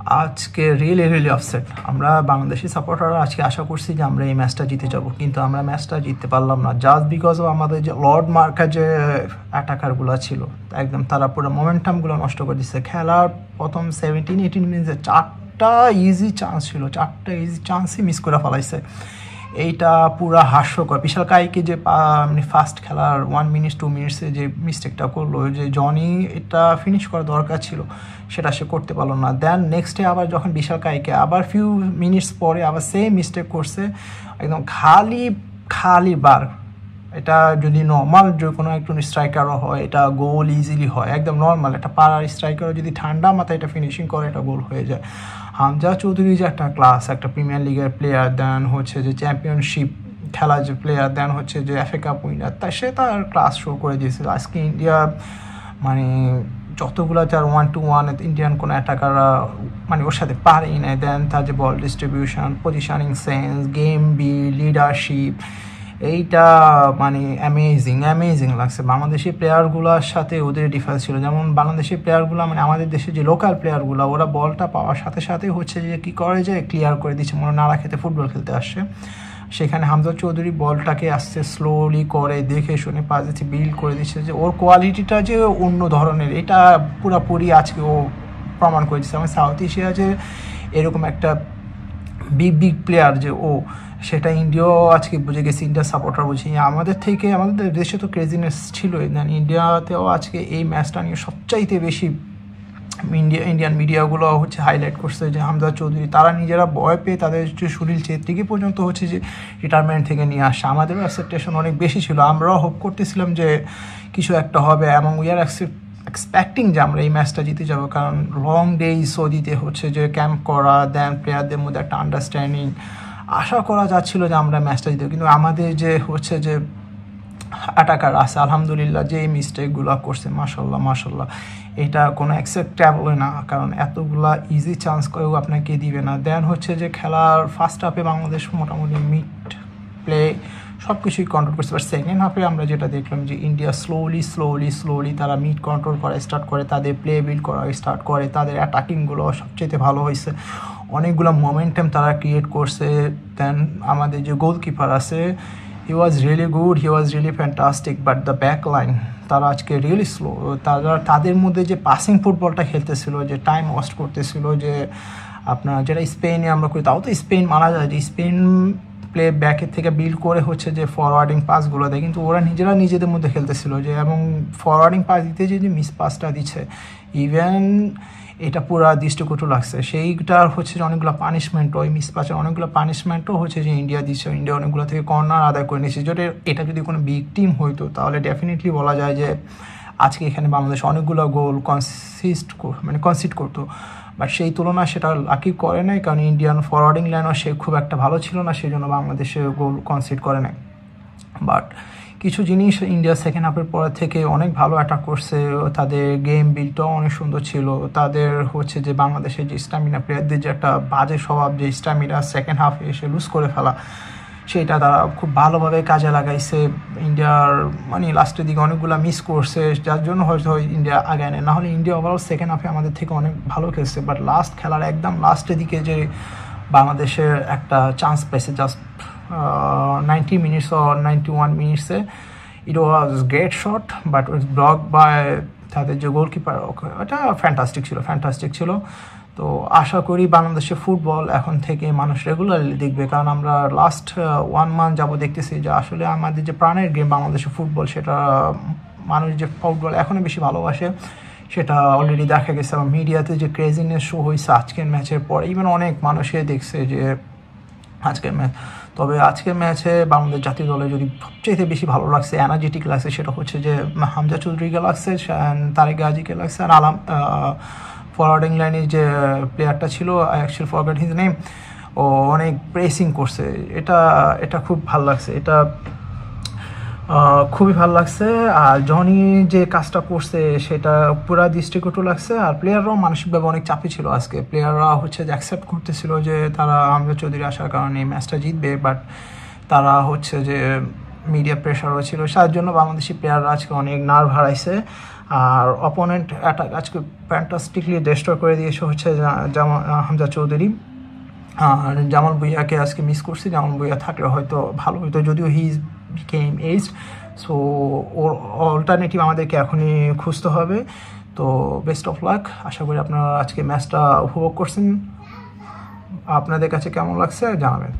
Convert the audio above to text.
আজকে really upset. আমরা বাংলাদেশি সাপোর্টাররা আজকে আশা করছি যে আমরা এই ম্যাচটা জিতে যাব, কিন্তু আমরা ম্যাচটা জিততে পারলাম না জাস্ট বিকজ অফ আমাদের যে লর্ড মার্কার যে অ্যাটাকারগুলো ছিল একদম তারা পুরো মোমেন্টামগুলো নষ্ট করে দিচ্ছে। খেলার প্রথম 17-18 মিনিটে চারটা ইজি চান্সই মিস করে ফেলাইছে। এইটা পুরা হাস্যকর। বিশাল কাইকে যে ফার্স্ট খেলার 1 মিনিট 2 মিনিটসে যে মিস্টেকটা করলো, যে জনি এটা ফিনিশ করা দরকার ছিল সেটা সে করতে পারলো না। দেন নেক্সট ডে আবার যখন বিশাল কাইকে আবার ফিউ মিনিটস পরে আবার সেম মিস্টেক করছে, একদম খালি বার। এটা যদি নর্মাল যে কোনো একজন স্ট্রাইকারও হয় এটা গোল ইজিলি হয়, একদম নর্মাল একটা পাড়ার স্ট্রাইকারও যদি ঠান্ডা মাথায় এটা ফিনিশিং করে এটা গোল হয়ে যায়। হামজা চৌধুরী যে একটা ক্লাস, একটা প্রিমিয়ার লিগের প্লেয়ার, দেন হচ্ছে যে চ্যাম্পিয়নশিপ খেলা যে প্লেয়ার, দেন হচ্ছে যে FA কাপ উইনার, সে তার ক্লাস শো করে দিয়েছিল। আজকে ইন্ডিয়া মানে যতগুলো তার 1-to-1 ইন্ডিয়ান কোনো অ্যাটাকাররা মানে ওর সাথে পারেই নাই। দেন তার যে ball distribution, positioning sense, game leadership, এইটা মানে অ্যামেজিং লাগছে। বাংলাদেশি প্লেয়ারগুলোর সাথে ওদের ডিফারেন্স ছিল। যেমন বাংলাদেশি প্লেয়ারগুলো মানে আমাদের দেশে যে লোকাল প্লেয়ারগুলো, ওরা বলটা পাওয়ার সাথে সাথে হচ্ছে যে কী করে যে ক্লিয়ার করে দিচ্ছে, মনে নাড়া খেতে ফুটবল খেলতে আসছে। সেখানে হামজা চৌধুরী বলটাকে আসছে স্লোলি করে দেখে শুনে পাশ দিচ্ছে, বিল্ড করে দিচ্ছে যে ওর কোয়ালিটিটা যে অন্য ধরনের, এটা পুরোপুরি আজকে ও প্রমাণ করে দিচ্ছে। আমার সাউথ এশিয়া যে এরকম একটা বিগ প্লেয়ার যে ও, সেটা ইন্ডিয়াও আজকে বুঝে গেছে, ইন্ডিয়ার সাপোর্টার বুঝি। আমাদের দেশে তো ক্রেজিনেস ছিলই, দেন ইন্ডিয়াতেও আজকে এই ম্যাচটা নিয়ে সবচাইতে বেশি ইন্ডিয়ান মিডিয়াগুলো হচ্ছে হাইলাইট করছে যে হামজা চৌধুরী তারা নিজেরা ভয় পেয়ে তাদের যে সুনীল ছেত্রীকে পর্যন্ত হচ্ছে যে রিটায়ারমেন্ট থেকে নিয়ে আসে। আমাদেরও অ্যাকসেপ্টেশন অনেক বেশি ছিল, আমরাও হোপ করতেছিলাম যে কিছু একটা হবে, এবং উই আর এক্সপেক্টিং যে আমরা এই ম্যাচটা জিতে যাবো। কারণ লং ডে সৌদিতে হচ্ছে যে ক্যাম্প করা, দেন প্লেয়ারদের মধ্যে একটা আন্ডারস্ট্যান্ডিং, আশা করা যাচ্ছিল যে আমরা ম্যাচটা জিতে। কিন্তু আমাদের যে হচ্ছে যে অ্যাটাকার আছে আলহামদুলিল্লাহ যে এই মিস্টেকগুলো করছে, মাশাল্লাহ এটা কোনো অ্যাকসেপ্টেবল না, কারণ এতগুলা ইজি চান্স কেউ আপনাকে দিবে না। দেন হচ্ছে যে খেলার ফার্স্ট হাফে বাংলাদেশ মোটামুটি মিড প্লে সব কিছুই কন্ট্রোল করছে, বাট সেকেন্ড হাফে আমরা যেটা দেখলাম যে ইন্ডিয়া স্লোলি তারা মিড কন্ট্রোল করা স্টার্ট করে, তাদের প্লে বিল্ড করা স্টার্ট করে, তাদের অ্যাটাকিংগুলো সবচেয়ে ভালো হয়েছে, অনেকগুলো মোমেন্টাম তারা ক্রিয়েট করছে। দেন আমাদের যে গোলকিপার আছে, he was really good, he was really fantastic, but the back line তারা আজকে রিয়েলি স্লো। তাদের মধ্যে যে পাসিং ফুটবলটা খেলতেছিল, যে টাইম ওয়েস্ট করতেছিল, যে আপনার যেটা স্পেনে আমরা করি, তাও তো স্পেন মানা যায় যে স্পেন প্লে ব্যাকের থেকে বিল্ড করে হচ্ছে যে ফরওয়ার্ডিং পাসগুলো দেয়, কিন্তু ওরা নিজেদের মধ্যে খেলতেছিল যে, এবং ফরওয়ার্ডিং পাস দিতে যে মিস পাসটা দিচ্ছে, ইভেন এটা পুরো দৃষ্টিকটু লাগছে। সেইটার হচ্ছে যে অনেকগুলো পানিশমেন্টও, ওই মিস পাসের অনেকগুলো পানিশমেন্টও হচ্ছে যে ইন্ডিয়া দিচ্ছে। ইন্ডিয়া অনেকগুলো থেকে কর্নার আদায় করে নিচ্ছে। যদি এটা যদি কোনো বিগ টিম হইতো তাহলে ডেফিনেটলি বলা যায় যে আজকে এখানে বাংলাদেশ অনেকগুলো গোল কনসিড করতো, বাট সেই তুলনায় সেটা লাকি করে নাই, কারণ ইন্ডিয়ান ফরওয়ার্ডিং লাইনও সে খুব একটা ভালো ছিল না, সেই জন্য বাংলাদেশে গোল কনসিড করে নাই। বাট কিছু জিনিস ইন্ডিয়া সেকেন্ড হাফের পর থেকে অনেক ভালো অ্যাটাক করছে, তাদের গেম বিলটাও অনেক সুন্দর ছিল। তাদের হচ্ছে যে বাংলাদেশের যে স্ট্যামিনা, প্লেয়ারদের যে একটা বাজে স্বভাব, যে স্ট্যামিনা সেকেন্ড হাফে এসে লুজ করে ফেলা, সেটা তারা খুব ভালোভাবে কাজে লাগাইছে। ইন্ডিয়ার মানে লাস্টের দিকে অনেকগুলো মিস করছে, যার জন্য হয়তো ইন্ডিয়া আগায় নেয়। নাহলে ইন্ডিয়া ওভারঅল সেকেন্ড হাফে আমাদের থেকে অনেক ভালো খেলছে, বাট খেলার একদম লাস্টের দিকে যে বাংলাদেশের একটা চান্স পেয়েছে জাস্ট 90 মিনিটস or 91 মিনিটসে, it was great shot, but it's block by তাদের যে গোলকিপার, ওটা ফ্যান্টাস্টিক ছিল। তো আশা করি বাংলাদেশের ফুটবল এখন থেকে মানুষ রেগুলারলি দেখবে, কারণ আমরা লাস্ট 1 মান্থ যাবো দেখতেছি যে আসলে আমাদের যে প্রাণের গেম বাংলাদেশের ফুটবল, সেটা মানুষ যে ফুটবল এখনও বেশি ভালোবাসে সেটা অলরেডি দেখা গেছে। এবং মিডিয়াতে যে ক্রেজিনেস শো হয়েছে আজকের ম্যাচের পরে, ইভেন অনেক মানুষে দেখছে যে আজকের ম্যাচ। তবে আজকের ম্যাচে বাংলাদেশ জাতীয় দলে যদি সবচেয়ে বেশি ভালো লাগছে, এনার্জেটিক লাগছে, সেটা হচ্ছে যে হামজা চৌধুরীকে লাগছে, তারেক গাজীকে লাগছে, আর ফরওয়ার্ডিং লাইনের যে প্লেয়ারটা ছিল, অ্যাকচুয়ালি ফরগট হিজ নেম, ও অনেক প্রেসিং করছে। এটা খুব ভালো লাগছে, এটা খুবই ভালো লাগছে। আর জনি যে কাজটা করছে সেটা পুরা দৃষ্টিকটু লাগছে। আর প্লেয়াররাও মানসিকভাবে অনেক চাপে ছিল আজকে, প্লেয়াররা হচ্ছে যে অ্যাকসেপ্ট করতেছিল যে তারা হামজা চৌধুরী আসার কারণে এই ম্যাচটা জিতবে, বাট তারা হচ্ছে যে মিডিয়া প্রেশারও ছিল, তার জন্য বাংলাদেশি প্লেয়াররা আজকে অনেক নার্ভ হারাইছে। আর অপোনেন্ট অ্যাটাক আজকে ফ্যান্টাস্টিকলি ডিস্ট্রয় করে দিয়েছে হচ্ছে হামজা চৌধুরী। আর জামাল ভুঁইয়াকে আজকে মিস করছি, জামাল ভুঁইয়া থাকলে হয়তো ভালো হতো, যদিও he became aged. So or alternative আমাদেরকে এখনই খুঁজতে হবে। তো বেস্ট অফ লাক। আশা করি আপনারা আজকে ম্যাচটা উপভোগ করছেন। আপনাদের কাছে কেমন লাগছে জানাবেন।